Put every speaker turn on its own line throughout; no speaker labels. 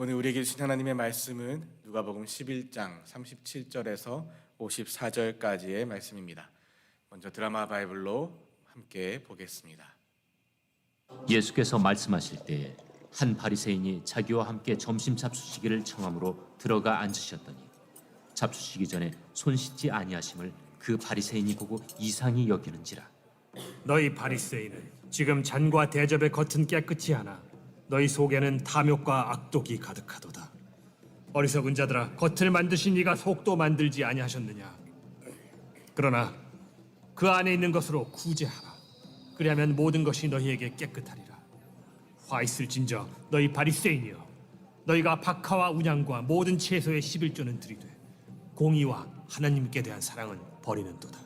오늘 우리에게 주신 하나님의 말씀은 누가복음 11장 37절에서 54절까지의 말씀입니다. 먼저 드라마 바이블로 함께 보겠습니다.
예수께서 말씀하실 때에 한 바리새인이 자기와 함께 점심 잡수시기를 청함으로 들어가 앉으셨더니 잡수시기 전에 손 씻지 아니하심을 그 바리새인이 보고 이상히 여기는지라.
너희 바리새인은 지금 잔과 대접의 겉은 깨끗이 하나 너희 속에는 탐욕과 악독이 가득하도다. 어리석은 자들아, 겉을 만드신 이가 속도 만들지 아니하셨느냐? 그러나 그 안에 있는 것으로 구제하라. 그리하면 모든 것이 너희에게 깨끗하리라. 화 있을진저 너희 바리새인이여, 너희가 박하와 운양과 모든 채소의 11조는 드리되 공의와 하나님께 대한 사랑은 버리는도다.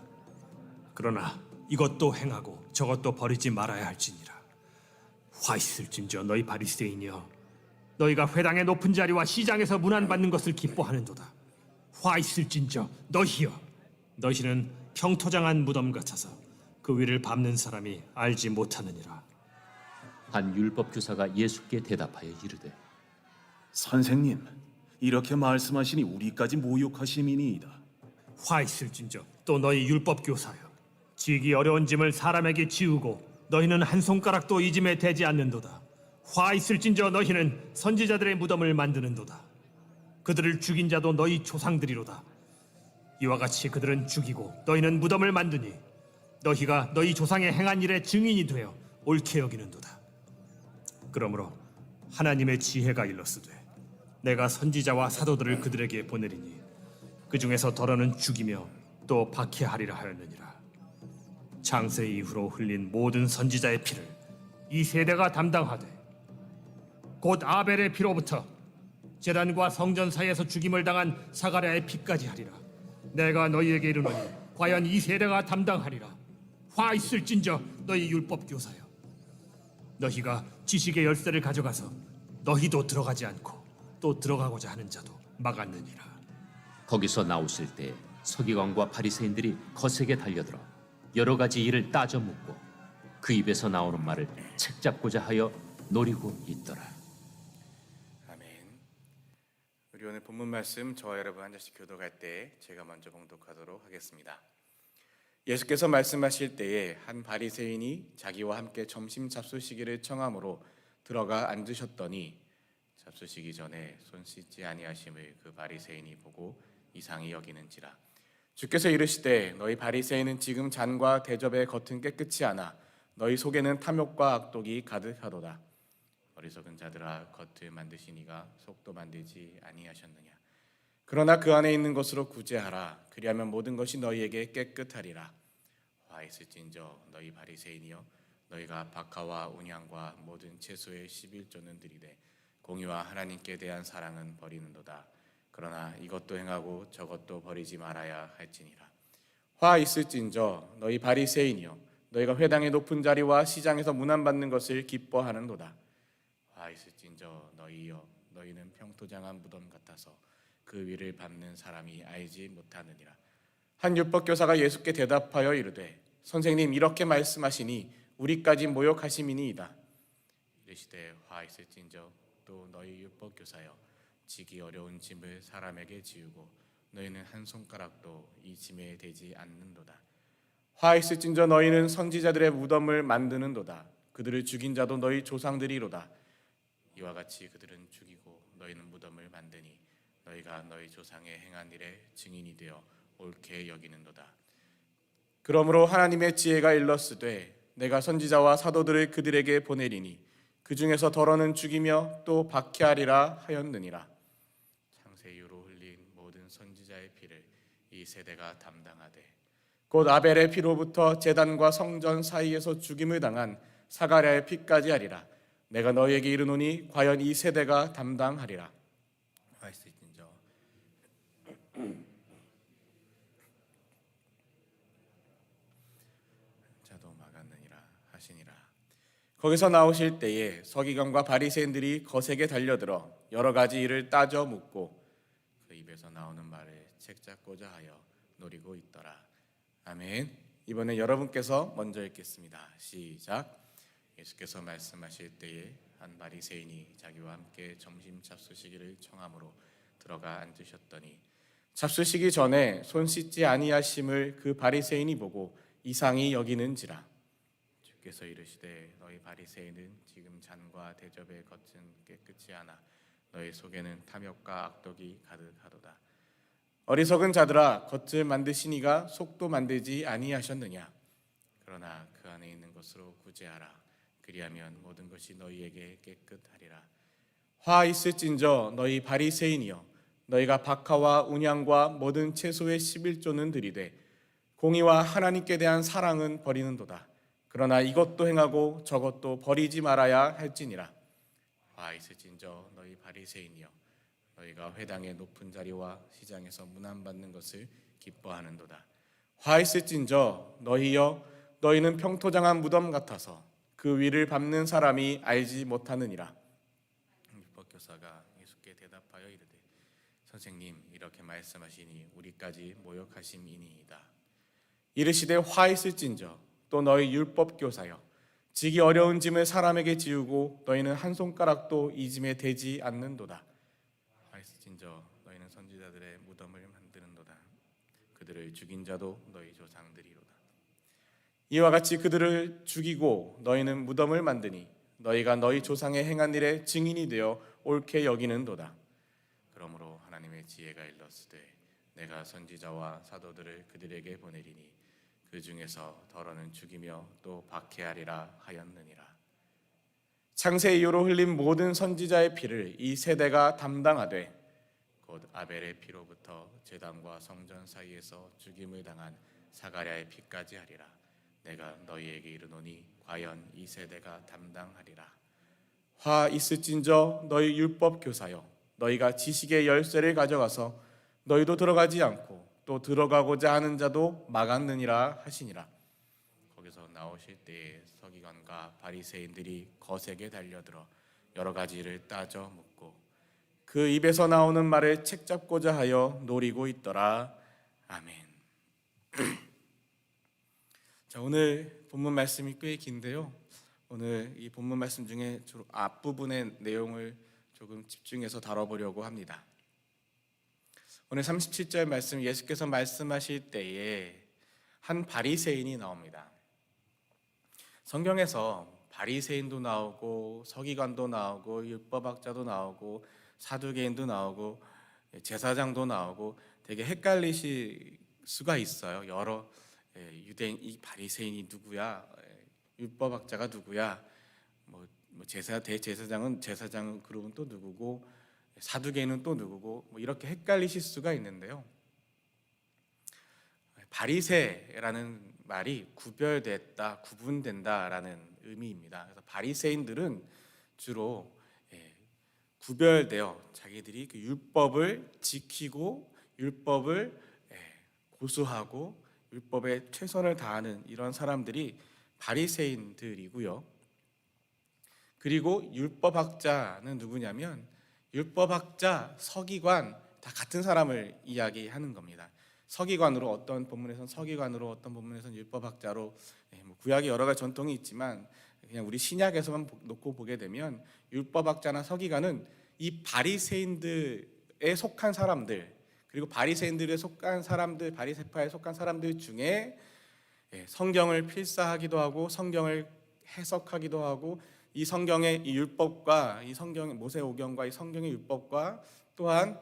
그러나 이것도 행하고 저것도 버리지 말아야 할지니라. 화 있을진저 너희 바리새인이여, 너희가 회당의 높은 자리와 시장에서 문안받는 것을 기뻐하는도다. 화 있을진저 너희여, 너희는 평토장한 무덤 같아서 그 위를 밟는 사람이 알지 못하느니라.
한 율법 교사가 예수께 대답하여 이르되
선생님, 이렇게 말씀하시니 우리까지 모욕하심이니이다.
화 있을진저 또 너희 율법 교사여, 지기 어려운 짐을 사람에게 지우고 너희는 한 손가락도 이 짐에 대지 않는도다. 화 있을진저 너희는 선지자들의 무덤을 만드는도다. 그들을 죽인 자도 너희 조상들이로다. 이와 같이 그들은 죽이고 너희는 무덤을 만드니 너희가 너희 조상의 행한 일의 증인이 되어 옳게 여기는도다. 그러므로 하나님의 지혜가 일렀으되 내가 선지자와 사도들을 그들에게 보내리니 그 중에서 더러는 죽이며 또 박해하리라 하였느니라. 창세 이후로 흘린 모든 선지자의 피를 이 세대가 담당하되 곧 아벨의 피로부터 제단과 성전 사이에서 죽임을 당한 사가랴의 피까지 하리라. 내가 너희에게 이르노니 과연 이 세대가 담당하리라. 화 있을진저 너희 율법 교사여, 너희가 지식의 열쇠를 가져가서 너희도 들어가지 않고 또 들어가고자 하는 자도 막았느니라.
거기서 나오실 때 서기관과 바리새인들이 거세게 달려들어 여러 가지 일을 따져 묻고 그 입에서 나오는 말을 책잡고자 하여 노리고 있더라.
아멘. 우리 오늘 본문 말씀 저와 여러분 한 절씩 교독할 때 제가 먼저 봉독하도록 하겠습니다. 예수께서 말씀하실 때에 한 바리새인이 자기와 함께 점심 잡수시기를 청함으로 들어가 앉으셨더니 잡수시기 전에 손 씻지 아니하심을 그 바리새인이 보고 이상히 여기는지라. 주께서 이르시되 너희 바리새인은 지금 잔과 대접의 겉은 깨끗이 하나 너희 속에는 탐욕과 악독이 가득하도다. 어리석은 자들아, 겉을 만드신 이가 속도 만들지 아니하셨느냐? 그러나 그 안에 있는 것으로 구제하라. 그리하면 모든 것이 너희에게 깨끗하리라. 화 있을진저 너희 바리새인이여, 너희가 박하와 운양과 모든 채소의 11조는 드리되 공의와 하나님께 대한 사랑은 버리는도다. 그러나 이것도 행하고 저것도 버리지 말아야 할지니라. 화 있을진저 너희 바리새인이여, 너희가 회당의 높은 자리와 시장에서 문안받는 것을 기뻐하는도다. 화 있을진저 너희여, 너희는 평토장한 무덤 같아서 그 위를 밟는 사람이 알지 못하느니라. 한 율법 교사가 예수께 대답하여 이르되 선생님, 이렇게 말씀하시니 우리까지 모욕하심이니이다. 이르시되 화 있을진저 또 너희 율법 교사여, 지기 어려운 짐을 사람에게 지우고 너희는 한 손가락도 이 짐에 대지 않는도다. 화 있을진저 너희는 선지자들의 무덤을 만드는도다. 그들을 죽인 자도 너희 조상들이로다. 이와 같이 그들은 죽이고 너희는 무덤을 만드니 너희가 너희 조상의 행한 일의 증인이 되어 옳게 여기는도다. 그러므로 하나님의 지혜가 일렀으되 내가 선지자와 사도들을 그들에게 보내리니 그 중에서 더러는 죽이며 또 박해하리라 하였느니라. 창세 이후로 흘린 모든 선지자의 피를 이 세대가 담당하되 곧 아벨의 피로부터 제단과 성전 사이에서 죽임을 당한 사가랴의 피까지 하리라. 내가 너희에게 이르노니 과연 이 세대가 담당하리라. 화 있을진저 자도 막았느니라 하시니라. 거기서 나오실 때에 서기관과 바리새인들이 거세게 달려들어 여러 가지 일을 따져 묻고 그 입에서 나오는 말을 책잡고자 하여 노리고 있더라. 아멘. 이번에 여러분께서 먼저 읽겠습니다. 시작. 예수께서 말씀하실 때에 한 바리새인이 자기와 함께 점심 잡수시기를 청함으로 들어가 앉으셨더니 잡수시기 전에 손 씻지 아니하심을 그 바리새인이 보고 이상히 여기는지라. 주께서 이르시되 너희 바리새인은 지금 잔과 대접의 겉은 깨끗이 하나 너희 속에는 탐욕과 악독이 가득하도다. 어리석은 자들아, 겉을 만드시니가 속도 만들지 아니하셨느냐. 그러나 그 안에 있는 것으로 구제하라. 그리하면 모든 것이 너희에게 깨끗하리라. 화 있을진저 너희 바리새인이여, 너희가 박하와 운양과 모든 채소의 11조는 들이되 공의와 하나님께 대한 사랑은 버리는도다. 그러나 이것도 행하고 저것도 버리지 말아야 할지니라. 화 있을진저 너희 바리새인이여, 너희가 회당의 높은 자리와 시장에서 문안받는 것을 기뻐하는도다. 화 있을진저 너희여, 너희는 평토장한 무덤 같아서 그 위를 밟는 사람이 알지 못하느니라. 율법교사가 예수께 대답하여 이르되 선생님, 이렇게 말씀하시니 우리까지 모욕하심이니이다. 이르시되 화 있을진저 또 너희 율법교사여, 지기 어려운 짐을 사람에게 지우고 너희는 한 손가락도 이 짐에 대지 않는도다. 화 있을진저 너희는 선지자들의 무덤을 만드는도다. 그들을 죽인 자도 너희 조상들이로다. 이와 같이 그들을 죽이고 너희는 무덤을 만드니 너희가 너희 조상의 행한 일에 증인이 되어 옳게 여기는도다. 그러므로 하나님의 지혜가 일렀으되 내가 선지자와 사도들을 그들에게 보내리니 그 중에서 더러는 죽이며 또 박해하리라 하였느니라. 창세 이후로 흘린 모든 선지자의 피를 이 세대가 담당하되 곧 아벨의 피로부터 제단과 성전 사이에서 죽임을 당한 사가랴의 피까지 하리라. 내가 너희에게 이르노니 과연 이 세대가 담당하리라. 화 있을진저 너희 율법 교사여, 너희가 지식의 열쇠를 가져가서 너희도 들어가지 않고 또 들어가고자 하는 자도 막았느니라 하시니라. 거기서 나오실 때에 서기관과 바리새인들이 거세게 달려들어 여러 가지를 따져 묻고 그 입에서 나오는 말을 책잡고자 하여 노리고 있더라. 아멘. 자, 오늘 본문 말씀이 꽤 긴데요. 오늘 이 본문 말씀 중에 주로 앞부분의 내용을 조금 집중해서 다뤄보려고 합니다. 오늘 37절 말씀, 예수께서 말씀하실 때에 한 바리새인이 나옵니다. 성경에서 바리새인도 나오고 서기관도 나오고 율법학자도 나오고 사두개인도 나오고 제사장도 나오고 되게 헷갈리실 수가 있어요. 여러 유대인, 이 바리새인이 누구야? 율법학자가 누구야? 대제사장은 제사장 그룹은 또 누구고 사두개인은 또 누구고 이렇게 헷갈리실 수가 있는데요. 바리새라는 말이 구별됐다, 구분된다라는 의미입니다. 그래서 바리새인들은 주로 구별되어 자기들이 그 율법을 지키고 율법을 고수하고 율법에 최선을 다하는 이런 사람들이 바리새인들이고요. 그리고 율법학자는 누구냐면 율법학자, 서기관 다 같은 사람을 이야기하는 겁니다. 서기관으로 어떤 본문에서는 서기관으로, 어떤 본문에서는 율법학자로, 구약에 여러 가지 전통이 있지만 그냥 우리 신약에서만 놓고 보게 되면 율법학자나 서기관은 이 바리새인들에 속한 사람들, 그리고 바리새인들에 속한 사람들, 바리새파에 속한 사람들 중에 성경을 필사하기도 하고 성경을 해석하기도 하고 이 성경의 이 율법과 이 성경의 모세오경과 이 성경의 율법과 또한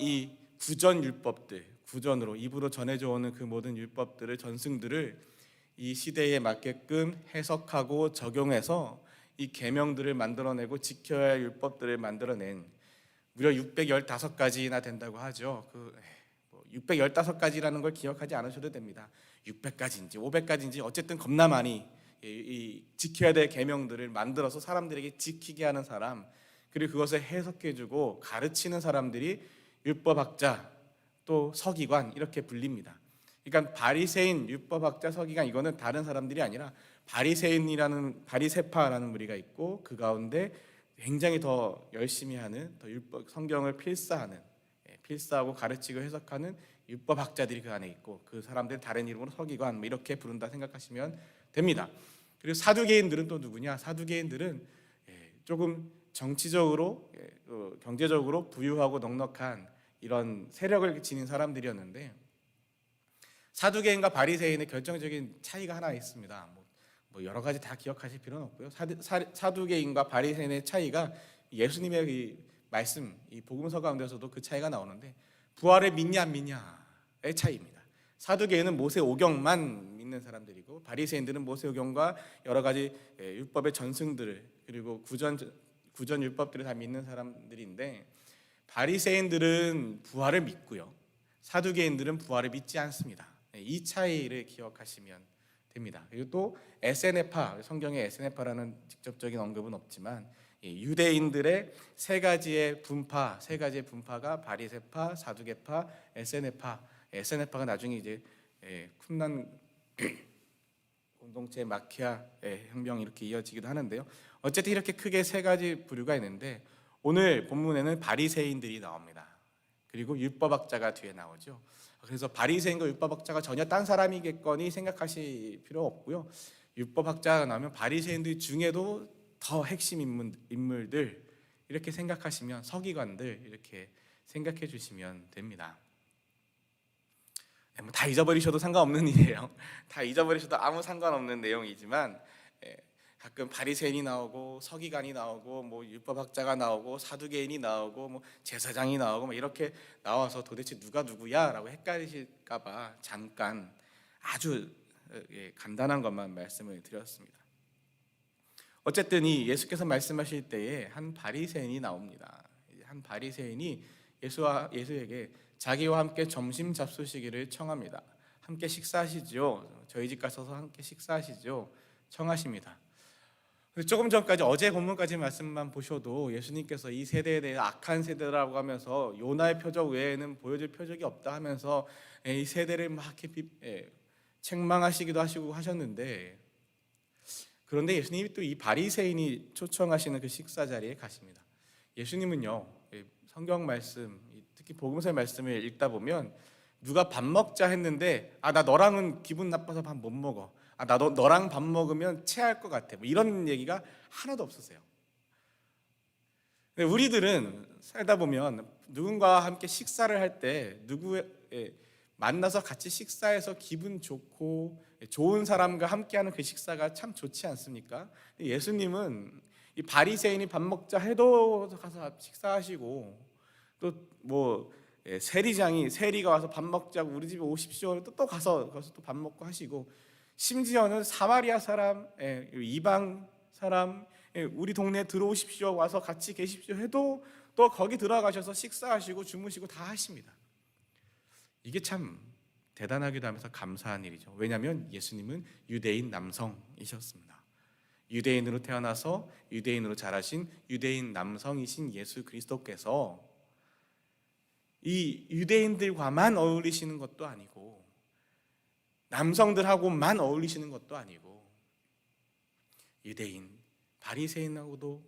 이 구전 율법들, 구전으로 입으로 전해져 오는 그 모든 율법들을, 전승들을 이 시대에 맞게끔 해석하고 적용해서 이 계명들을 만들어내고 지켜야 할 율법들을 만들어낸, 무려 615가지나 된다고 하죠. 615가지라는 걸 기억하지 않으셔도 됩니다. 600가지인지 500가지인지 어쨌든 겁나 많이 이 지켜야 될 계명들을 만들어서 사람들에게 지키게 하는 사람, 그리고 그것을 해석해주고 가르치는 사람들이 율법학자, 또 서기관 이렇게 불립니다. 그러니까 바리새인, 율법학자, 서기관 이거는 다른 사람들이 아니라 바리새인이라는, 바리새파라는 무리가 있고 그 가운데 굉장히 더 열심히 하는, 더 율법 성경을 필사하고 가르치고 해석하는 율법학자들이 그 안에 있고 그 사람들 다른 이름으로 서기관 이렇게 부른다 생각하시면 됩니다. 그리고 사두개인들은 또 누구냐? 사두개인들은 조금 정치적으로 경제적으로 부유하고 넉넉한 이런 세력을 지닌 사람들이었는데, 사두개인과 바리새인의 결정적인 차이가 하나 있습니다. 뭐 여러 가지 다 기억하실 필요는 없고요. 사두개인과 바리새인의 차이가 예수님의 이 말씀, 이 복음서 가운데서도 그 차이가 나오는데, 부활을 믿냐 안 믿냐의 차이입니다. 사두개인은 모세 오경만 믿는 사람들이고, 바리새인들은 모세 오경과 여러 가지 율법의 전승들을, 그리고 구전 율법들을 다 믿는 사람들인데, 바리새인들은 부활을 믿고요, 사두개인들은 부활을 믿지 않습니다. 이 차이를 기억하시면 됩니다. 그리고 또 에세네파, 성경에 에세네파라는 직접적인 언급은 없지만 유대인들의 세 가지의 분파가 바리새파, 사두개파, 에세네파. 에세네파가 나중에 이제 쿰난 공동체 마키아 혁명 이렇게 이어지기도 하는데요. 어쨌든 이렇게 크게 세 가지 부류가 있는데, 오늘 본문에는 바리새인들이 나옵니다. 그리고 율법학자가 뒤에 나오죠. 그래서 바리새인과 율법학자가 전혀 딴 사람이겠거니 생각하실 필요 없고요. 율법학자가 나오면 바리새인들 중에도 더 핵심 인물들 이렇게 생각하시면, 서기관들 이렇게 생각해 주시면 됩니다. 다 잊어버리셔도 상관없는 일이에요. 다 잊어버리셔도 아무 상관없는 내용이지만, 가끔 바리새인이 나오고 서기관이 나오고 뭐 율법학자가 나오고 사두개인이 나오고 뭐 제사장이 나오고 뭐 이렇게 나와서 도대체 누가 누구야라고 헷갈리실까봐 잠깐 아주 간단한 것만 말씀을 드렸습니다. 어쨌든 이 예수께서 말씀하실 때에 한 바리새인이 나옵니다. 한 바리새인이 예수에게 자기와 함께 점심 잡수시기를 청합니다. 함께 식사하시죠. 저희 집 가셔서 함께 식사하시죠. 청하십니다. 조금 전까지, 어제 본문까지 말씀만 보셔도 예수님께서 이 세대에 대해 악한 세대라고 하면서 요나의 표적 외에는 보여줄 표적이 없다 하면서 이 세대를 막 이렇게 책망하시기도 하시고 하셨는데, 그런데 예수님이 또 이 바리새인이 초청하시는 그 식사 자리에 가십니다. 예수님은요, 성경 말씀, 특히 복음서의 말씀을 읽다 보면 누가 밥 먹자 했는데, 나 너랑은 기분 나빠서 밥 못 먹어. 너랑 밥 먹으면 체할 것 같아. 뭐 이런 얘기가 하나도 없으세요. 근데 우리들은 살다 보면 누군가와 함께 식사를 할 때 만나서 같이 식사해서 기분 좋고 좋은 사람과 함께하는 그 식사가 참 좋지 않습니까? 예수님은 이 바리새인이 밥 먹자 해도 가서 식사하시고, 또 뭐 세리가 와서 밥 먹자고 우리 집에 오십시오 또 가서 거기서 또 밥 먹고 하시고, 심지어는 사마리아 사람, 이방 사람, 우리 동네에 들어오십시오, 와서 같이 계십시오 해도 또 거기 들어가셔서 식사하시고 주무시고 다 하십니다. 이게 참 대단하기도 하면서 감사한 일이죠. 왜냐하면 예수님은 유대인 남성이셨습니다. 유대인으로 태어나서 유대인으로 자라신 유대인 남성이신 예수 그리스도께서 이 유대인들과만 어울리시는 것도 아니고, 남성들하고만 어울리시는 것도 아니고, 유대인 바리새인하고도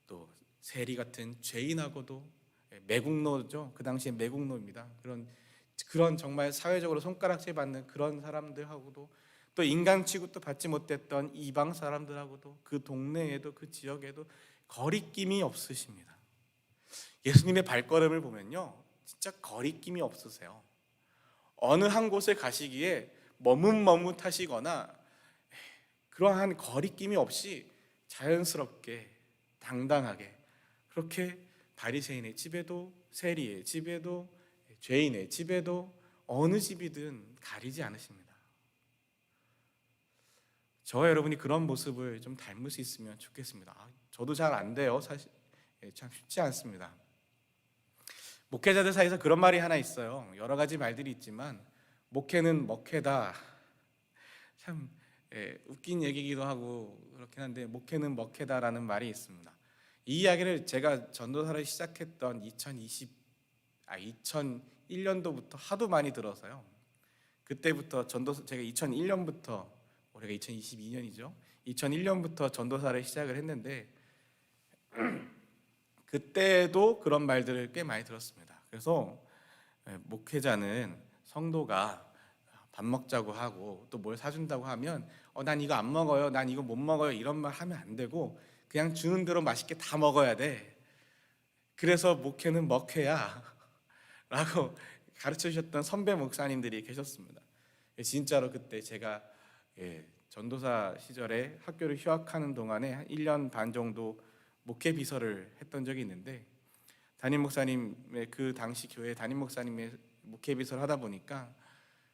또 세리 같은 죄인하고도, 매국노죠. 그 당시에 매국노입니다. 그런 정말 사회적으로 손가락질 받는 그런 사람들하고도, 또 인간 취급도 받지 못했던 이방 사람들하고도, 그 동네에도 그 지역에도 거리낌이 없으십니다. 예수님의 발걸음을 보면요, 진짜 거리낌이 없으세요. 어느 한 곳에 가시기에 머뭇머뭇하시거나 그러한 거리낌이 없이 자연스럽게 당당하게 그렇게 바리새인의 집에도, 세리의 집에도, 죄인의 집에도, 어느 집이든 가리지 않으십니다. 저와 여러분이 그런 모습을 좀 닮을 수 있으면 좋겠습니다. 저도 잘 안 돼요. 사실 참 쉽지 않습니다. 목회자들 사이에서 그런 말이 하나 있어요. 여러 가지 말들이 있지만 목회는 먹회다. 참 웃긴 얘기기도 하고 그렇긴 한데, 목회는 먹회다라는 말이 있습니다. 이 이야기를 제가 전도사를 시작했던 2001년도부터 하도 많이 들어서요. 그때부터 제가 2001년부터, 올해가 2022년이죠. 2001년부터 전도사를 시작을 했는데 그때도 그런 말들을 꽤 많이 들었습니다. 그래서 목회자는 성도가 밥 먹자고 하고 또 뭘 사준다고 하면 난 이거 안 먹어요, 난 이거 못 먹어요 이런 말 하면 안 되고 그냥 주는 대로 맛있게 다 먹어야 돼. 그래서 목회는 먹회야 라고 가르쳐 주셨던 선배 목사님들이 계셨습니다. 진짜로 그때 제가 전도사 시절에 학교를 휴학하는 동안에 한 1년 반 정도 목회 비서를 했던 적이 있는데, 담임 목사님의 그 당시 교회 담임 목사님의 목회 비서를 하다 보니까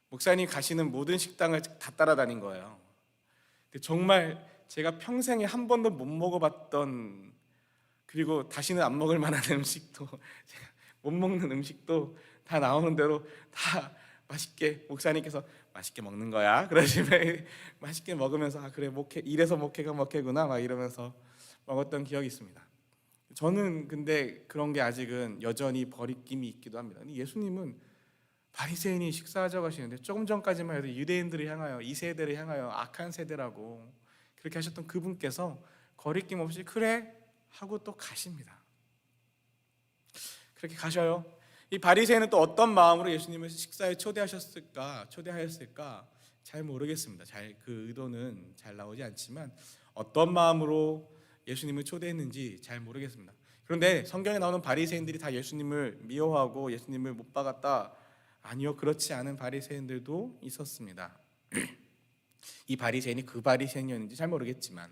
목사님 가시는 모든 식당을 다 따라다닌 거예요. 근데 정말 제가 평생에 한 번도 못 먹어봤던, 그리고 다시는 안 먹을 만한 음식도, 제가 못 먹는 음식도 다 나오는 대로 다 맛있게 목사님께서 맛있게 먹는 거야 그러시면 맛있게 먹으면서 그래 목회, 이래서 목회가 목회구나 막 이러면서 먹었던 기억이 있습니다. 저는 근데 그런 게 아직은 여전히 버리낌이 있기도 합니다. 예수님은 바리새인이 식사하자고 하시는데 조금 전까지만 해도 유대인들을 향하여, 이 세대를 향하여 악한 세대라고 그렇게 하셨던 그분께서 거리낌 없이 그래 하고 또 가십니다. 그렇게 가셔요. 이 바리새인은 또 어떤 마음으로 예수님을 식사에 초대하였을까 잘 모르겠습니다. 그 의도는 잘 나오지 않지만 어떤 마음으로 예수님을 초대했는지 잘 모르겠습니다. 그런데 성경에 나오는 바리새인들이 다 예수님을 미워하고 예수님을 못 박았다? 아니요, 그렇지 않은 바리새인들도 있었습니다. 이 바리새인이 그 바리새인이었는지 잘 모르겠지만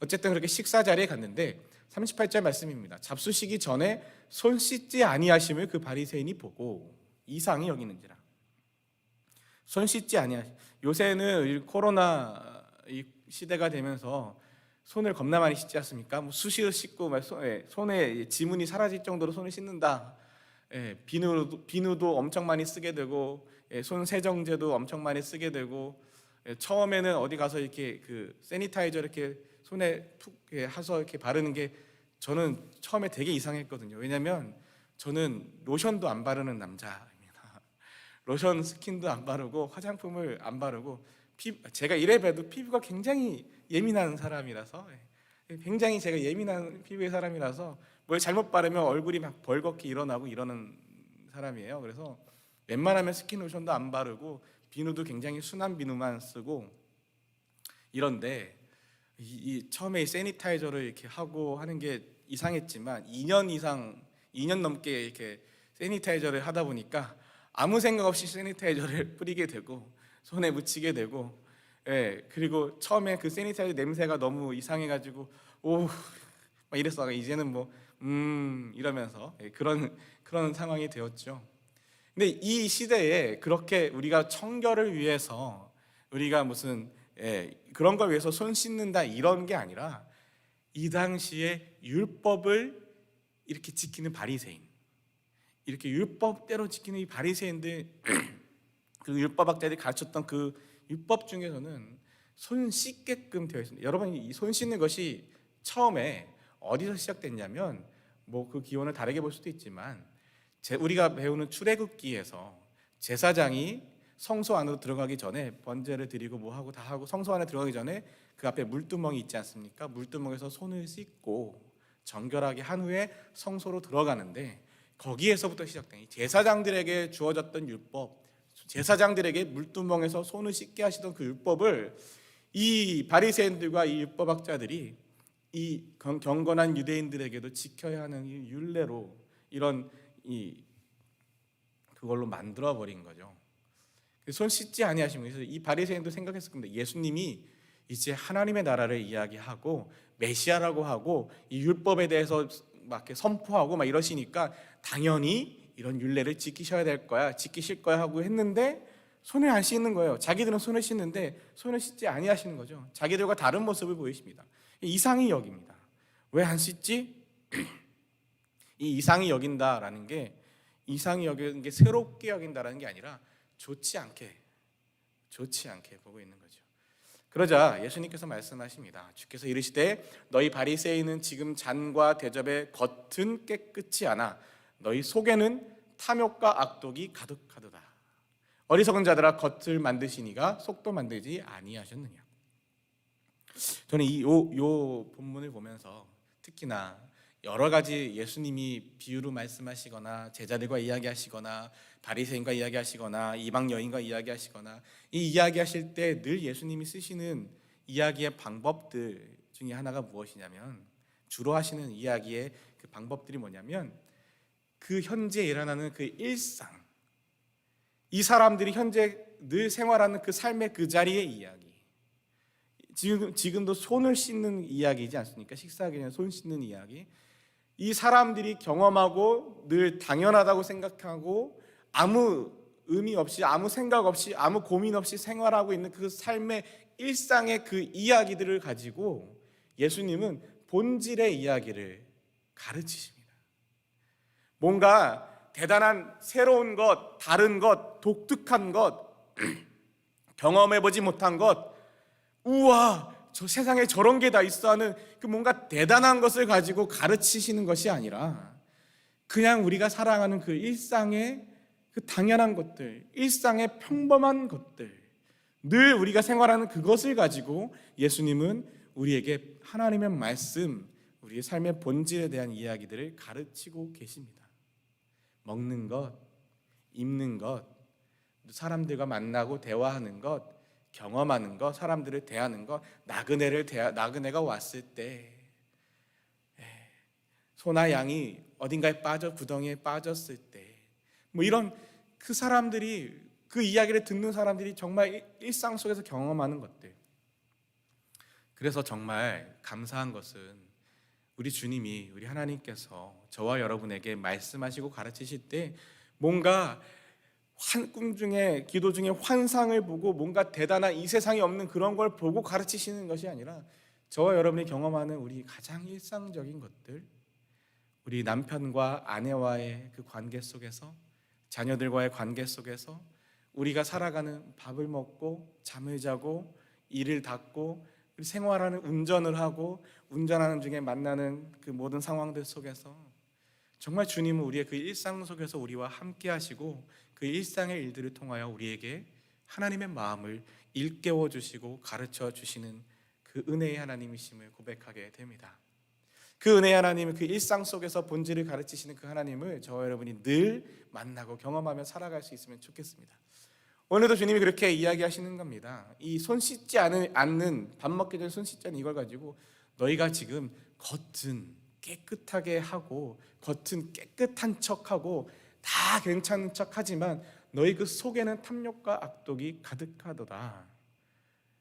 어쨌든 그렇게 식사 자리에 갔는데 38절 말씀입니다. 잡수시기 전에 손 씻지 아니하심을 그 바리새인이 보고 이상히 여기는지라. 손 씻지 아니하심. 요새는 코로나 시대가 되면서 손을 겁나 많이 씻지 않습니까? 뭐 수시로 씻고 손에 지문이 사라질 정도로 손을 씻는다. 비누도 엄청 많이 쓰게 되고 손 세정제도 엄청 많이 쓰게 되고 처음에는 어디 가서 이렇게 그 세니타이저 이렇게 손에 푹 해서 이렇게 바르는 게 저는 처음에 되게 이상했거든요. 왜냐하면 저는 로션도 안 바르는 남자입니다. 로션, 스킨도 안 바르고 화장품을 안 바르고 제가 이래봬도 피부가 굉장히 예민한 사람이라서 굉장히 제가 예민한 피부의 사람이라서 뭘 잘못 바르면 얼굴이 막 벌겋게 일어나고 이러는 사람이에요. 그래서 웬만하면 스킨 로션도 안 바르고 비누도 굉장히 순한 비누만 쓰고 이런데 처음에 세니타이저를 이렇게 하고 하는 게 이상했지만 2년 넘게 이렇게 세니타이저를 하다 보니까 아무 생각 없이 세니타이저를 뿌리게 되고 손에 묻히게 되고 그리고 처음에 그 세니타이저 냄새가 너무 이상해가지고 막 이랬어요. 이제는 뭐 이러면서 그런 상황이 되었죠. 근데 이 시대에 그렇게 우리가 청결을 위해서 우리가 무슨 그런 걸 위해서 손 씻는다 이런 게 아니라 이 당시에 율법을 이렇게 지키는 바리새인, 이렇게 율법대로 지키는 이 바리새인들 그 율법학자들이 가르쳤던 그 율법 중에서는 손 씻게끔 되어 있습니다. 여러분, 이 손 씻는 것이 처음에 어디서 시작됐냐면 뭐 그 기원을 다르게 볼 수도 있지만 우리가 배우는 출애굽기에서 제사장이 성소 안으로 들어가기 전에 번제를 드리고 뭐 하고 다 하고 성소 안에 들어가기 전에 그 앞에 물두멍이 있지 않습니까? 물두멍에서 손을 씻고 정결하게 한 후에 성소로 들어가는데 거기에서부터 시작된 제사장들에게 주어졌던 율법, 제사장들에게 물두멍에서 손을 씻게 하시던 그 율법을 이 바리새인들과 이 율법학자들이 이 경건한 유대인들에게도 지켜야 하는 이 율례로 이런 그걸로 만들어 버린 거죠. 손 씻지 아니하시면, 그래서 이 바리새인도 생각했을 겁니다. 예수님이 이제 하나님의 나라를 이야기하고 메시아라고 하고 이 율법에 대해서 막 이렇게 선포하고 막 이러시니까 당연히 이런 율례를 지키셔야 될 거야, 지키실 거야 하고 했는데 손을 안 씻는 거예요. 자기들은 손을 씻는데 손을 씻지 아니하시는 거죠. 자기들과 다른 모습을 보이십니다. 이상히 여깁니다. 왜 안 씻지? 이 이상히 여긴다라는 게, 이상히 여기는 게 새롭게 여긴다라는 게 아니라 좋지 않게 보고 있는 거죠. 그러자 예수님께서 말씀하십니다. 주께서 이르시되 너희 바리새인은 지금 잔과 대접의 겉은 깨끗이 않아 너희 속에는 탐욕과 악독이 가득하도다. 어리석은 자들아, 겉을 만드시니가 속도 만들지 아니하셨느냐. 저는 요 본문을 보면서 특히나 여러 가지 예수님이 비유로 말씀하시거나 제자들과 이야기하시거나 바리새인과 이야기하시거나 이방 여인과 이야기하시거나 이 이야기하실 때 늘 예수님이 쓰시는 이야기의 방법들 중에 하나가 무엇이냐면, 주로 하시는 이야기의 그 방법들이 뭐냐면 그 현재 일어나는 그 일상, 이 사람들이 현재 늘 생활하는 그 삶의 그 자리의 이야기. 지금도 손을 씻는 이야기이지 않습니까? 식사하기 전에 손 씻는 이야기. 이 사람들이 경험하고 늘 당연하다고 생각하고 아무 의미 없이, 아무 생각 없이, 아무 고민 없이 생활하고 있는 그 삶의 일상의 그 이야기들을 가지고 예수님은 본질의 이야기를 가르치십니다. 뭔가 대단한 새로운 것, 다른 것, 독특한 것, 경험해보지 못한 것, 우와, 저 세상에 저런 게 다 있어 하는 그 뭔가 대단한 것을 가지고 가르치시는 것이 아니라 그냥 우리가 살아가는 그 일상의 그 당연한 것들, 일상의 평범한 것들, 늘 우리가 생활하는 그것을 가지고 예수님은 우리에게 하나님의 말씀, 우리의 삶의 본질에 대한 이야기들을 가르치고 계십니다. 먹는 것, 입는 것, 사람들과 만나고 대화하는 것, 경험하는 것, 사람들을 대하는 것, 나그네가 왔을 때 소나 양이 어딘가에 구덩이에 빠졌을 때, 뭐 이런 그 사람들이, 그 이야기를 듣는 사람들이 정말 일상 속에서 경험하는 것들. 그래서 정말 감사한 것은 우리 주님이, 우리 하나님께서 저와 여러분에게 말씀하시고 가르치실 때 뭔가 꿈 중에, 기도 중에 환상을 보고 뭔가 대단한 이 세상에 없는 그런 걸 보고 가르치시는 것이 아니라 저와 여러분이 경험하는 우리 가장 일상적인 것들, 우리 남편과 아내와의 그 관계 속에서, 자녀들과의 관계 속에서 우리가 살아가는, 밥을 먹고 잠을 자고 일을 닦고 생활하는, 운전을 하고 운전하는 중에 만나는 그 모든 상황들 속에서 정말 주님은 우리의 그 일상 속에서 우리와 함께 하시고 그 일상의 일들을 통하여 우리에게 하나님의 마음을 일깨워 주시고 가르쳐 주시는 그 은혜의 하나님이심을 고백하게 됩니다. 그 은혜의 하나님, 그 일상 속에서 본질을 가르치시는 그 하나님을 저와 여러분이 늘 만나고 경험하며 살아갈 수 있으면 좋겠습니다. 오늘도 주님이 그렇게 이야기하시는 겁니다. 이 손 씻지 않는, 밥 먹기 전에 손 씻지 않는 이걸 가지고 너희가 지금 겉은 깨끗하게 하고 겉은 깨끗한 척하고 다 괜찮은 척하지만 너희 그 속에는 탐욕과 악독이 가득하도다.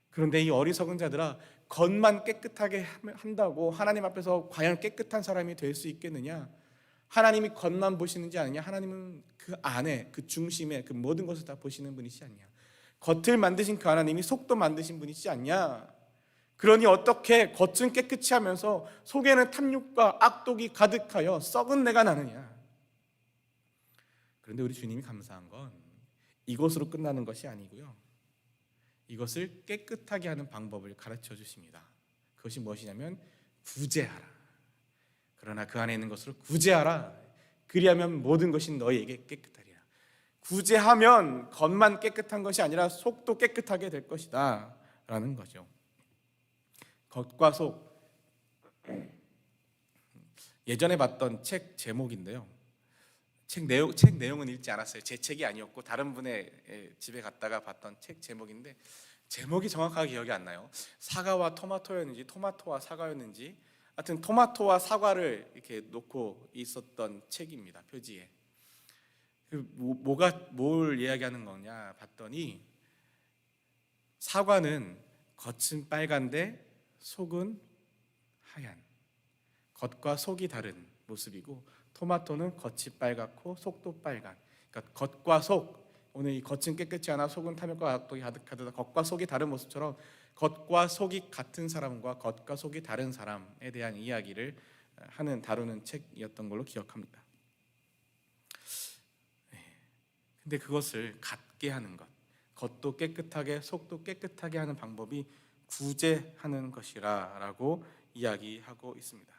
그런데 이 어리석은 자들아, 겉만 깨끗하게 한다고 하나님 앞에서 과연 깨끗한 사람이 될 수 있겠느냐? 하나님이 겉만 보시는지 아느냐? 하나님은 그 안에, 그 중심에 그 모든 것을 다 보시는 분이시지 않냐? 겉을 만드신 그 하나님이 속도 만드신 분이시지 않냐? 그러니 어떻게 겉은 깨끗이 하면서 속에는 탐욕과 악독이 가득하여 썩은 내가 나느냐? 그런데 우리 주님이 감사한 건 이것으로 끝나는 것이 아니고요, 이것을 깨끗하게 하는 방법을 가르쳐 주십니다. 그것이 무엇이냐면 구제하라. 그러나 그 안에 있는 것으로 구제하라. 그리하면 모든 것이 너희에게 깨끗하리라. 구제하면 겉만 깨끗한 것이 아니라 속도 깨끗하게 될 것이다 라는 거죠. 겉과 속, 예전에 봤던 책 제목인데요, 책 내용은 읽지 않았어요. 제 책이 아니었고 다른 분의 집에 갔다가 봤던 책 제목인데 제목이 정확하게 기억이 안 나요. 사과와 토마토였는지 토마토와 사과였는지, 하여튼 토마토와 사과를 이렇게 놓고 있었던 책입니다. 표지에. 뭘 이야기하는 거냐 봤더니 사과는 겉은 빨간데 속은 하얀, 겉과 속이 다른 모습이고 토마토는 겉이 빨갛고 속도 빨간. 그러니까 겉과 속, 오늘 이 겉은 깨끗지 않아 속은 탐욕과 악독이 가득하다. 겉과 속이 다른 모습처럼 겉과 속이 같은 사람과 겉과 속이 다른 사람에 대한 이야기를 다루는 책이었던 걸로 기억합니다. 근데 그것을 같게 하는 것, 겉도 깨끗하게 속도 깨끗하게 하는 방법이 구제하는 것이라고 이야기하고 있습니다.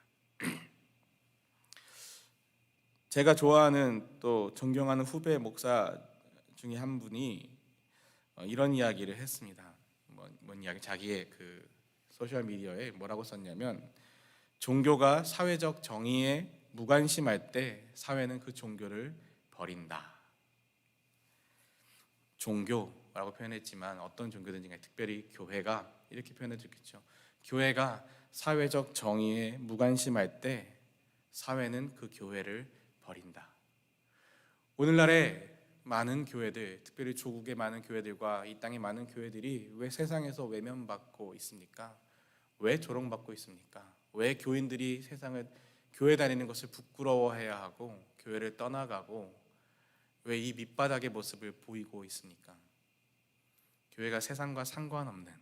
제가 좋아하는 또 존경하는 후배 목사 중에 한 분이 이런 이야기를 했습니다. 뭔 이야기? 자기의 그 소셜 미디어에 뭐라고 썼냐면 종교가 사회적 정의에 무관심할 때 사회는 그 종교를 버린다. 종교라고 표현했지만 어떤 종교든지 간에 특별히 교회가 이렇게 표현해줬겠죠. 교회가 사회적 정의에 무관심할 때 사회는 그 교회를 버린다. 오늘날의 많은 교회들, 특별히 조국의 많은 교회들과 이 땅의 많은 교회들이 왜 세상에서 외면받고 있습니까? 왜 조롱받고 있습니까? 왜 교인들이 세상을 교회 다니는 것을 부끄러워해야 하고 교회를 떠나가고 왜 이 밑바닥의 모습을 보이고 있습니까? 교회가 세상과 상관없는,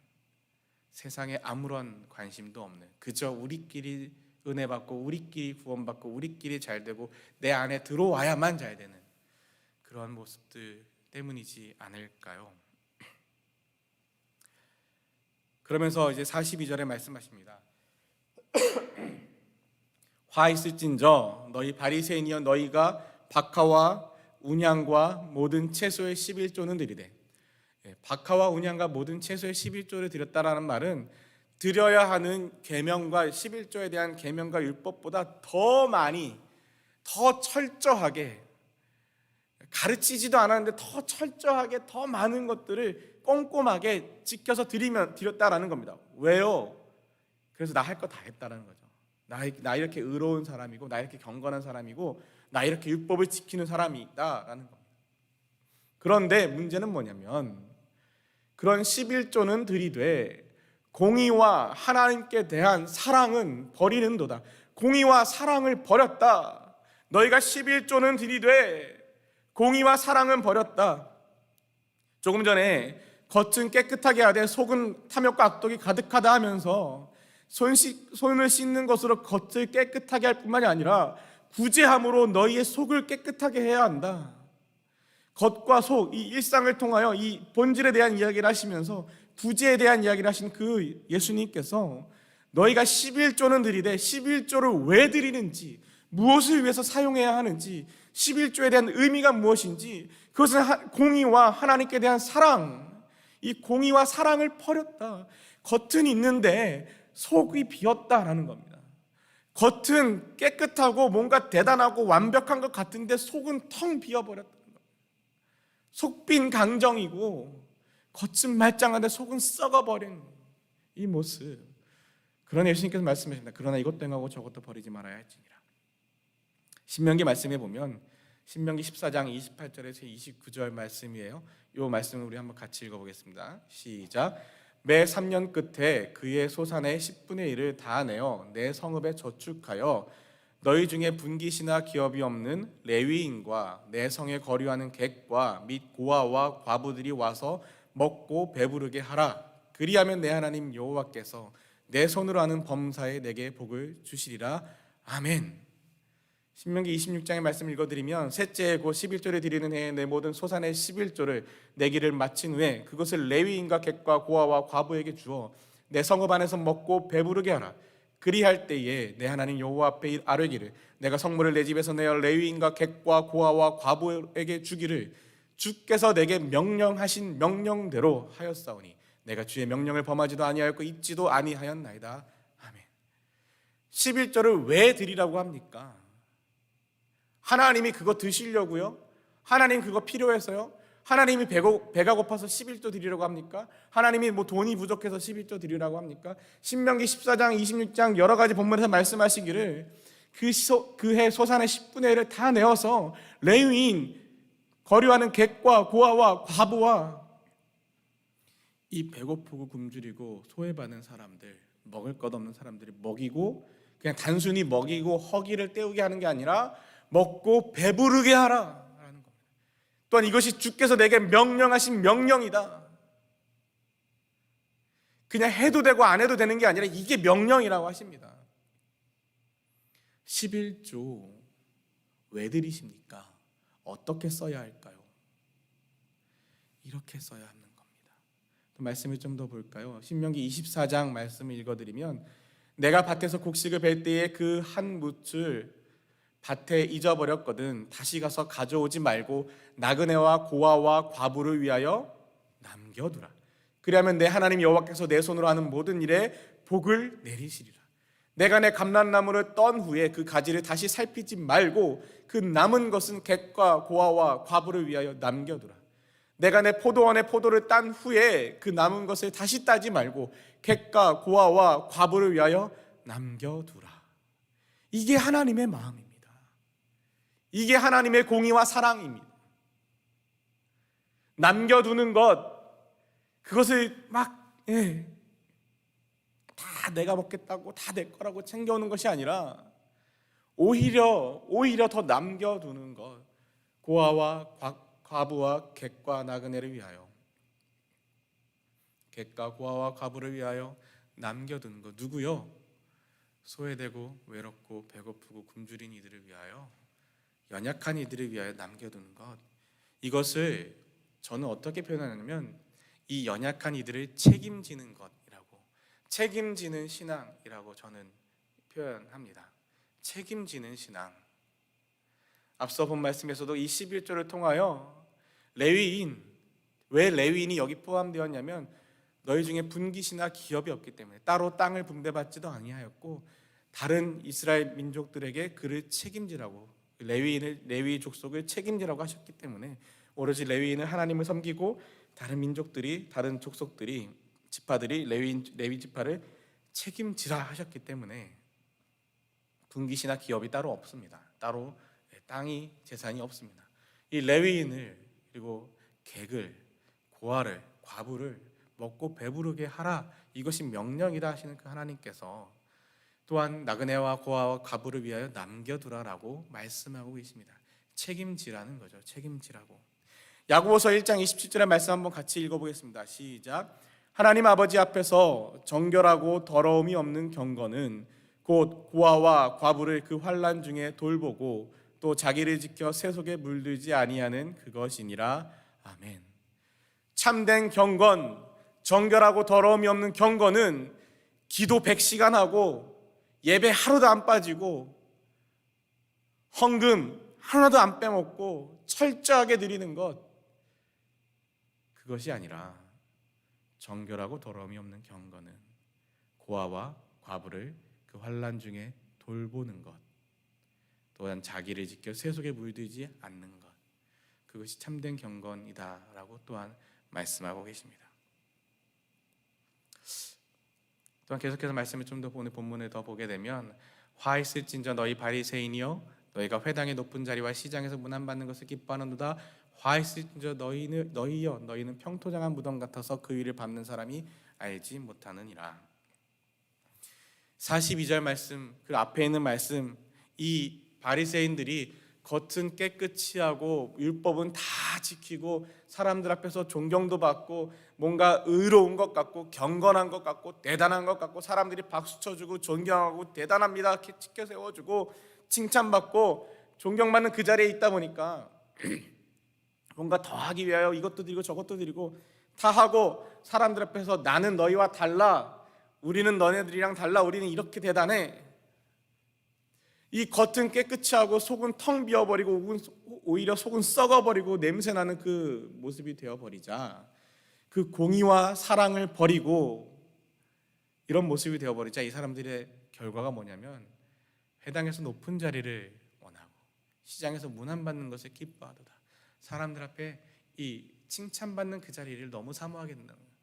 세상에 아무런 관심도 없는, 그저 우리끼리 은혜 받고 우리끼리 구원받고 우리끼리 잘 되고 내 안에 들어와야만 잘 되는 그런 모습들 때문이지 않을까요? 그러면서 이제 42절에 말씀하십니다. 화 있을진저 너희 바리새인이여 너희가 박하와 운양과 모든 채소의 11조는 드리되, 박하와 운양과 모든 채소의 11조를 드렸다라는 말은 드려야 하는 계명과 11조에 대한 계명과 율법보다 더 많이, 더 철저하게, 가르치지도 않았는데 더 철저하게 더 많은 것들을 꼼꼼하게 지켜서 드렸다라는 겁니다. 왜요? 그래서 나 할 거 다 했다라는 거죠. 나 이렇게 의로운 사람이고, 나 이렇게 경건한 사람이고, 나 이렇게 율법을 지키는 사람이다라는 겁니다. 그런데 문제는 뭐냐면 그런 11조는 드리되 공의와 하나님께 대한 사랑은 버리는도다. 공의와 사랑을 버렸다. 너희가 11조는 드리되 공의와 사랑은 버렸다. 조금 전에 겉은 깨끗하게 하되 속은 탐욕과 악독이 가득하다 하면서 손을 씻는 것으로 겉을 깨끗하게 할 뿐만이 아니라 구제함으로 너희의 속을 깨끗하게 해야 한다. 겉과 속, 이 일상을 통하여 이 본질에 대한 이야기를 하시면서 구제에 대한 이야기를 하신 그 예수님께서 너희가 11조는 드리되 11조를 왜 드리는지, 무엇을 위해서 사용해야 하는지, 11조에 대한 의미가 무엇인지, 그것은 공의와 하나님께 대한 사랑, 이 공의와 사랑을 버렸다. 겉은 있는데 속이 비었다라는 겁니다. 겉은 깨끗하고 뭔가 대단하고 완벽한 것 같은데 속은 텅 비어버렸다는 겁니다. 속빈 강정이고 겉은 말짱한데 속은 썩어버린 이 모습. 그러나 예수님께서 말씀하십니다. 그러나 이것도 행하고 저것도 버리지 말아야 할지니라. 신명기 말씀에 보면 신명기 14장 28절에서 29절 말씀이에요. 이 말씀을 우리 한번 같이 읽어보겠습니다. 시작. 매 3년 끝에 그의 소산의 10분의 1을 다 내어 내 성읍에 저축하여 너희 중에 분깃이나 기업이 없는 레위인과 내 성에 거류하는 객과 및 고아와 과부들이 와서 먹고 배부르게 하라. 그리하면 내 하나님 여호와께서 내 손으로 하는 범사에 내게 복을 주시리라. 아멘. 신명기 26장의 말씀 읽어드리면 셋째 곧 11조를 드리는 해에 내 모든 소산의 11조를 내기를 마친 후에 그것을 레위인과 객과 고아와 과부에게 주어 내 성읍 안에서 먹고 배부르게 하라. 그리할 때에 내 하나님 여호와 앞에 아뢰기를 내가 성물을 내 집에서 내어 레위인과 객과 고아와 과부에게 주기를 주께서 내게 명령하신 명령대로 하였사오니 내가 주의 명령을 범하지도 아니하였고 잊지도 아니하였나이다. 아멘. 11조를 왜 드리라고 합니까? 하나님이 그거 드시려고요? 하나님 그거 필요해서요? 하나님이 배가 고파서 11조 드리라고 합니까? 하나님이 뭐 돈이 부족해서 11조 드리라고 합니까? 신명기 14장 26장 여러 가지 본문에서 말씀하시기를 그 해 소산의 10분의 1을 다 내어서 레위인, 거류하는 객과 고아와 과부와 이 배고프고 굶주리고 소외받는 사람들, 먹을 것 없는 사람들이 먹이고 그냥 단순히 먹이고 허기를 때우게 하는 게 아니라 먹고 배부르게 하라라는 겁니다. 또한 이것이 주께서 내게 명령하신 명령이다. 그냥 해도 되고 안 해도 되는 게 아니라 이게 명령이라고 하십니다. 11조 왜 드리십니까? 어떻게 써야 할까요? 이렇게 써야 하는 겁니다. 또 말씀을 좀 더 볼까요? 신명기 24장 말씀을 읽어드리면 내가 밭에서 곡식을 벨 때에 그 한 뭇을 밭에 잊어버렸거든 다시 가서 가져오지 말고 나그네와 고아와 과부를 위하여 남겨두라. 그리하면 내 하나님 여호와께서 내 손으로 하는 모든 일에 복을 내리시리라. 내가 내 감람나무를 떤 후에 그 가지를 다시 살피지 말고 그 남은 것은 객과 고아와 과부를 위하여 남겨두라. 내가 내 포도원의 포도를 딴 후에 그 남은 것을 다시 따지 말고 객과 고아와 과부를 위하여 남겨두라. 이게 하나님의 마음입니다. 이게 하나님의 공의와 사랑입니다. 남겨두는 것, 그것을 다 내가 먹겠다고 다 내 거라고 챙겨오는 것이 아니라 오히려 더 남겨두는 것, 고아와 과부와 객과 나그네를 위하여, 객과 고아와 과부를 위하여 남겨두는 것. 누구요? 소외되고 외롭고 배고프고 굶주린 이들을 위하여, 연약한 이들을 위하여 남겨두는 것. 이것을 저는 어떻게 표현하냐면 이 연약한 이들을 책임지는 것이라고, 책임지는 신앙이라고 저는 표현합니다. 책임지는 신앙. 앞서 본 말씀에서도 이 11조를 통하여 레위인, 왜 레위인이 여기 포함되었냐면 너희 중에 분깃이나 기업이 없기 때문에, 따로 땅을 분배받지도 아니하였고 다른 이스라엘 민족들에게 그를 책임지라고, 레위 족속을 책임지라고 하셨기 때문에 오로지 레위인은 하나님을 섬기고 다른 민족들이, 다른 족속들이, 지파들이 레위 지파를 책임지라 하셨기 때문에 분깃이나 기업이 따로 없습니다. 따로 땅이, 재산이 없습니다. 이 레위인을, 그리고 객을, 고아를, 과부를 먹고 배부르게 하라, 이것이 명령이다 하시는 그 하나님께서 또한 나그네와 고아와 과부를 위하여 남겨두라라고 말씀하고 계십니다. 책임지라는 거죠. 책임지라고. 야고보서 1장 27절의 말씀 한번 같이 읽어보겠습니다. 시작. 하나님 아버지 앞에서 정결하고 더러움이 없는 경건은 곧 고아와 과부를 그 환난 중에 돌보고 또 자기를 지켜 세속에 물들지 아니하는 그것이니라. 아멘. 참된 경건, 정결하고 더러움이 없는 경건은 기도 100시간 하고 예배 하루도 안 빠지고 헌금 하나도 안 빼먹고 철저하게 드리는 것, 그것이 아니라 정결하고 더러움이 없는 경건은 고아와 과부를 그 환난 중에 돌보는 것, 또한 자기를 지켜 세속에 물들지 않는 것, 그것이 참된 경건이다라고 또한 말씀하고 계십니다. 또한 계속해서 말씀을 좀 더 오늘 본문을 더 보게 되면, 화 있을진저 너희 바리새인이여 너희가 회당의 높은 자리와 시장에서 문안받는 것을 기뻐하는도다. 화 있을진저 너희는 평토장한 무덤 같아서 그 위를 밟는 사람이 알지 못하느니라. 42절 말씀, 그 앞에 있는 말씀, 이 바리새인들이 겉은 깨끗이 하고 율법은 다 지키고 사람들 앞에서 존경도 받고 뭔가 의로운 것 같고 경건한 것 같고 대단한 것 같고 사람들이 박수 쳐주고 존경하고 대단합니다 이렇게 지켜 세워주고 칭찬받고 존경받는 그 자리에 있다 보니까 뭔가 더 하기 위하여 이것도 드리고 저것도 드리고 다 하고 사람들 앞에서 나는 너희와 달라, 우리는 너네들이랑 달라, 우리는 이렇게 대단해, 이 겉은 깨끗이 하고 속은 텅 비어버리고 오히려 속은 썩어버리고 냄새나는 그 모습이 되어버리자, 그 공의와 사랑을 버리고 이런 모습이 되어버리자 이 사람들의 결과가 뭐냐면 회당에서 높은 자리를 원하고 시장에서 문안받는 것을 기뻐하도다. 사람들 앞에 이 칭찬받는 그 자리를 너무 사모하게 된다는 거예요.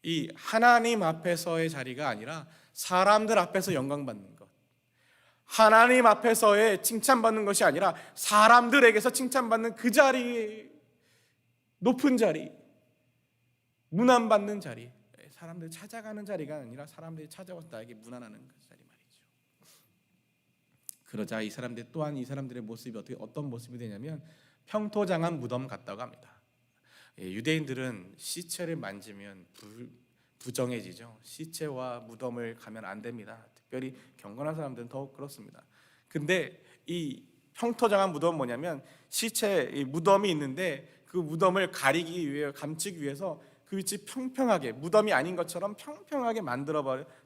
이 하나님 앞에서의 자리가 아니라 사람들 앞에서 영광받는 것, 하나님 앞에서의 칭찬받는 것이 아니라 사람들에게서 칭찬받는 그 자리, 높은 자리, 문안받는 자리, 사람들 찾아가는 자리가 아니라 사람들이 찾아와서 나에게 문안하는 그 자리 말이죠. 그러자 이 사람들 또한 이 사람들의 모습이 어떤 모습이 되냐면 평토장한 무덤 같다고 합니다. 유대인들은 시체를 만지면 부정해지죠. 시체와 무덤을 가면 안 됩니다. 특별히 경건한 사람들은 더욱 그렇습니다. 근데 이 평토장한 무덤은 뭐냐면 시체, 이 무덤이 있는데 그 무덤을 가리기 위해, 감추기 위해서 그 위치 평평하게, 무덤이 아닌 것처럼 평평하게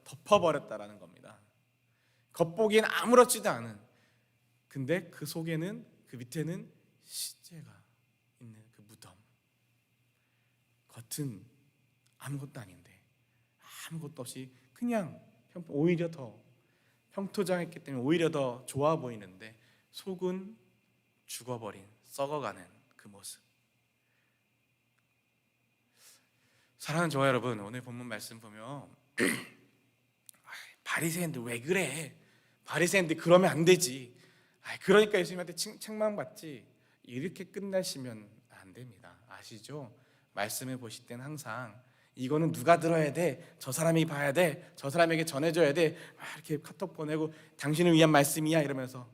덮어버렸다라는 겁니다. 겉보기엔 아무렇지도 않은, 근데 그 속에는, 그 밑에는 시체가 있는 그 무덤. 겉은 아무것도 아닌데 아무것도 없이 그냥 오히려 더 형통장했기 때문에 오히려 더 좋아 보이는데 속은 죽어버린, 썩어가는 그 모습. 사랑하는 저와 여러분, 오늘 본문 말씀 보면 바리새인들 왜 그래? 바리새인들 그러면 안 되지. 그러니까 예수님한테 책망받지. 이렇게 끝나시면 안 됩니다. 아시죠? 말씀을 보실 때는 항상 이거는 누가 들어야 돼? 저 사람이 봐야 돼? 저 사람에게 전해줘야 돼? 이렇게 카톡 보내고 당신을 위한 말씀이야 이러면서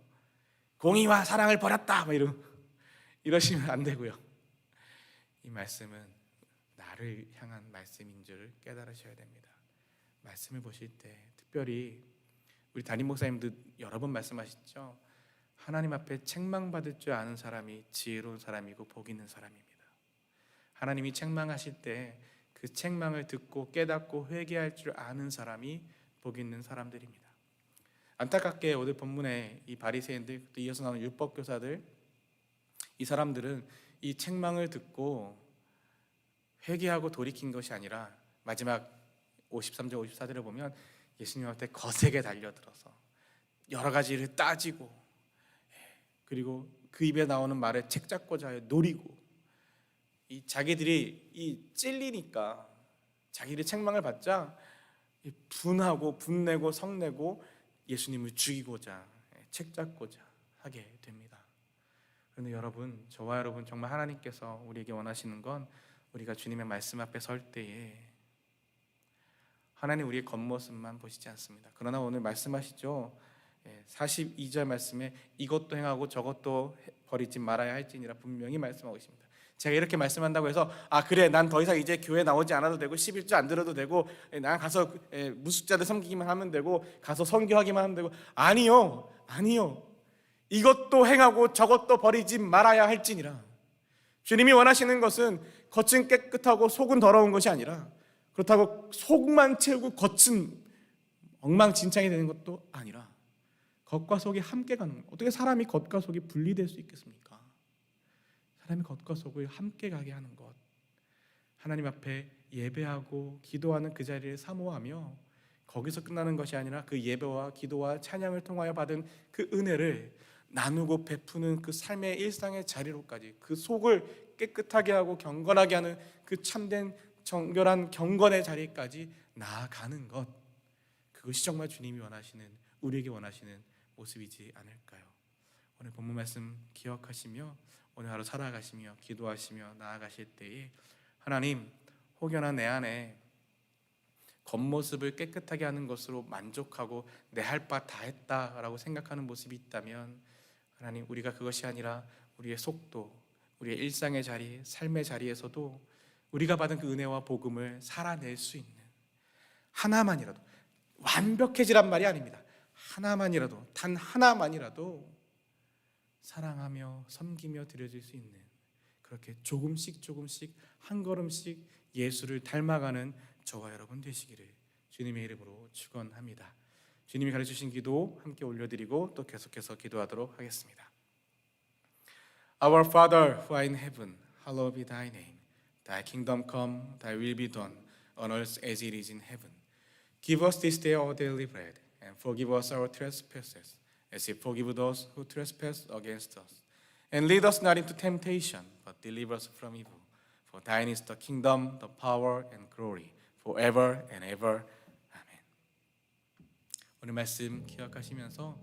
공의와 사랑을 버렸다 이러시면 안 되고요. 이 말씀은 나를 향한 말씀인 줄 깨달으셔야 됩니다. 말씀을 보실 때 특별히 우리 담임 목사님도 여러 번 말씀하셨죠. 하나님 앞에 책망받을 줄 아는 사람이 지혜로운 사람이고 복 있는 사람입니다. 하나님이 책망하실 때 그 책망을 듣고 깨닫고 회개할 줄 아는 사람이 복 있는 사람들입니다. 안타깝게 오늘 본문에 이 바리새인들, 또 이어서 나오는 율법 교사들, 이 사람들은 이 책망을 듣고 회개하고 돌이킨 것이 아니라 마지막 53절 54절을 보면 예수님한테 거세게 달려들어서 여러 가지를 따지고, 그리고 그 입에 나오는 말을 책잡고자 하여 노리고, 이 자기들이 이 찔리니까 자기들이 책망을 받자 분하고 분내고 성내고 예수님을 죽이고자 책잡고자 하게 됩니다. 그런데 여러분, 저와 여러분, 정말 하나님께서 우리에게 원하시는 건 우리가 주님의 말씀 앞에 설 때에 하나님 우리의 겉모습만 보시지 않습니다. 그러나 오늘 말씀하시죠. 42절 말씀에 이것도 행하고 저것도 버리지 말아야 할지니라 분명히 말씀하고 있습니다. 제가 이렇게 말씀한다고 해서 그래 난 더 이상 이제 교회 나오지 않아도 되고 11조 안 들어도 되고 난 가서 무숙자들 섬기기만 하면 되고 가서 선교하기만 하면 되고, 아니요. 이것도 행하고 저것도 버리지 말아야 할지니라. 주님이 원하시는 것은 겉은 깨끗하고 속은 더러운 것이 아니라, 그렇다고 속만 채우고 겉은 엉망진창이 되는 것도 아니라 겉과 속이 함께 가는 것. 어떻게 사람이 겉과 속이 분리될 수 있겠습니까? 사람이 겉과 속을 함께 가게 하는 것, 하나님 앞에 예배하고 기도하는 그 자리를 사모하며 거기서 끝나는 것이 아니라 그 예배와 기도와 찬양을 통하여 받은 그 은혜를 나누고 베푸는 그 삶의 일상의 자리로까지, 그 속을 깨끗하게 하고 경건하게 하는 그 참된 정결한 경건의 자리까지 나아가는 것, 그것이 정말 주님이 원하시는, 우리에게 원하시는 모습이지 않을까요? 오늘 본문 말씀 기억하시며 오늘 하루 살아가시며 기도하시며 나아가실 때에 하나님, 혹여나 내 안에 겉모습을 깨끗하게 하는 것으로 만족하고 내 할 바 다 했다라고 생각하는 모습이 있다면 하나님, 우리가 그것이 아니라 우리의 속도, 우리의 일상의 자리, 삶의 자리에서도 우리가 받은 그 은혜와 복음을 살아낼 수 있는, 하나만이라도, 완벽해지란 말이 아닙니다. 하나만이라도, 단 하나만이라도 사랑하며 섬기며 드려질 수 있는, 그렇게 조금씩 한 걸음씩 예수를 닮아가는 저와 여러분 되시기를 주님의 이름으로 축원합니다. 주님이 가르치신 기도 함께 올려드리고 또 계속해서 기도하도록 하겠습니다. Our Father who art in heaven, hallowed be thy name. Thy kingdom come, thy will be done on earth as it is in heaven. Give us this day our daily bread, and forgive us our trespasses, as we forgive those who trespass against us. And lead us not into temptation, but deliver us from evil. For thine is the kingdom, the power, and glory, forever and ever. 아멘. 오늘 말씀 기억하시면서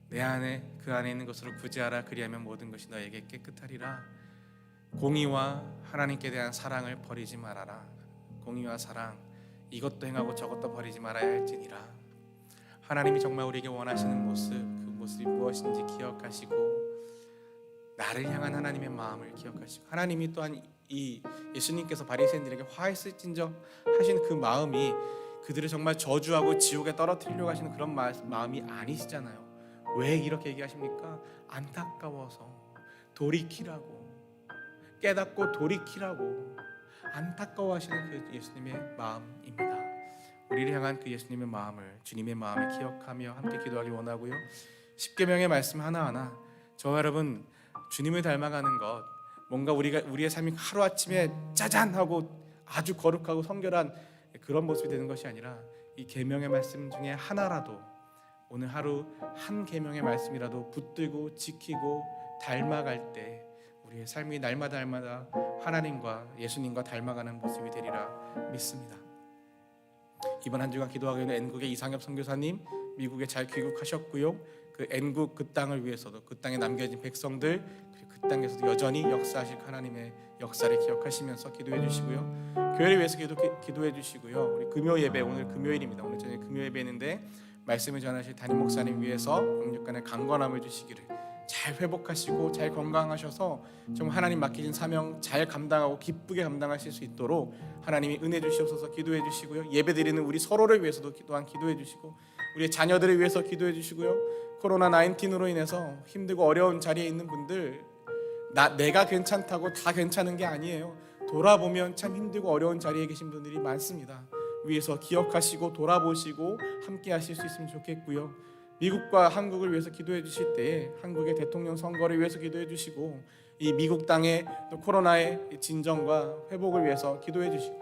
내 안에, 그 안에 있는 것으로 구제하라. 그리하면 모든 것이 너에게 깨끗하리라. 공의와 하나님께 대한 사랑을 버리지 말아라. 공의와 사랑, 이것도 행하고 저것도 버리지 말아야 할지니라. 하나님이 정말 우리에게 원하시는 모습, 그 모습이 무엇인지 기억하시고 나를 향한 하나님의 마음을 기억하시고, 하나님이 또한 이 예수님께서 바리새인들에게 화했을진저 하신 그 마음이 그들을 정말 저주하고 지옥에 떨어뜨리려고 하시는 그런 마음이 아니시잖아요. 왜 이렇게 얘기하십니까? 안타까워서 돌이키라고, 깨닫고 돌이키라고 안타까워하시는 그 예수님의 마음입니다. 우리를 향한 그 예수님의 마음을, 주님의 마음을 기억하며 함께 기도하기 원하고요. 십계명의 말씀 하나하나 저와 여러분 주님을 닮아가는 것, 뭔가 우리의 삶이 하루아침에 짜잔 하고 아주 거룩하고 성결한 그런 모습이 되는 것이 아니라 이 계명의 말씀 중에 하나라도 오늘 하루 한 계명의 말씀이라도 붙들고 지키고 닮아갈 때 우리의 삶이 날마다 하나님과 예수님과 닮아가는 모습이 되리라 믿습니다. 이번 한 주간 기도하고 있는 N국의 이상엽 선교사님 미국에 잘 귀국하셨고요. 그 N국 그 땅을 위해서도 그 땅에 남겨진 백성들 그 땅에서도 여전히 역사하실 하나님의 역사를 기억하시면서 기도해 주시고요. 교회를 위해서 기도해 주시고요. 우리 금요 예배 오늘 금요일입니다. 오늘 저녁 금요 예배인데 말씀을 전하실 담임 목사님 위해서 영육간의 강건함을 주시기를 잘 회복하시고 잘 건강하셔서 정말 하나님 맡기신 사명 잘 감당하고 기쁘게 감당하실 수 있도록 하나님이 은혜 주시옵소서 기도해 주시고요. 예배드리는 우리 서로를 위해서도 또한 기도해 주시고 우리의 자녀들을 위해서 기도해 주시고요. 코로나 19으로 인해서 힘들고 어려운 자리에 있는 분들 내가 괜찮다고 다 괜찮은 게 아니에요. 돌아보면 참 힘들고 어려운 자리에 계신 분들이 많습니다. 위해서 기억하시고 돌아보시고 함께 하실 수 있으면 좋겠고요. 미국과 한국을 위해서 기도해 주실 때 한국의 대통령 선거를 위해서 기도해 주시고 이 미국 땅의 코로나의 진정과 회복을 위해서 기도해 주시고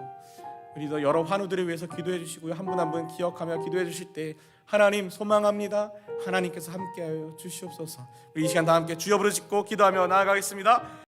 우리도 여러 환우들을 위해서 기도해 주시고요. 한 분 한 분 기억하며 기도해 주실 때 하나님 소망합니다. 하나님께서 함께하여 주시옵소서. 우리 이 시간 다 함께 주여 부르짖고 기도하며 나아가겠습니다.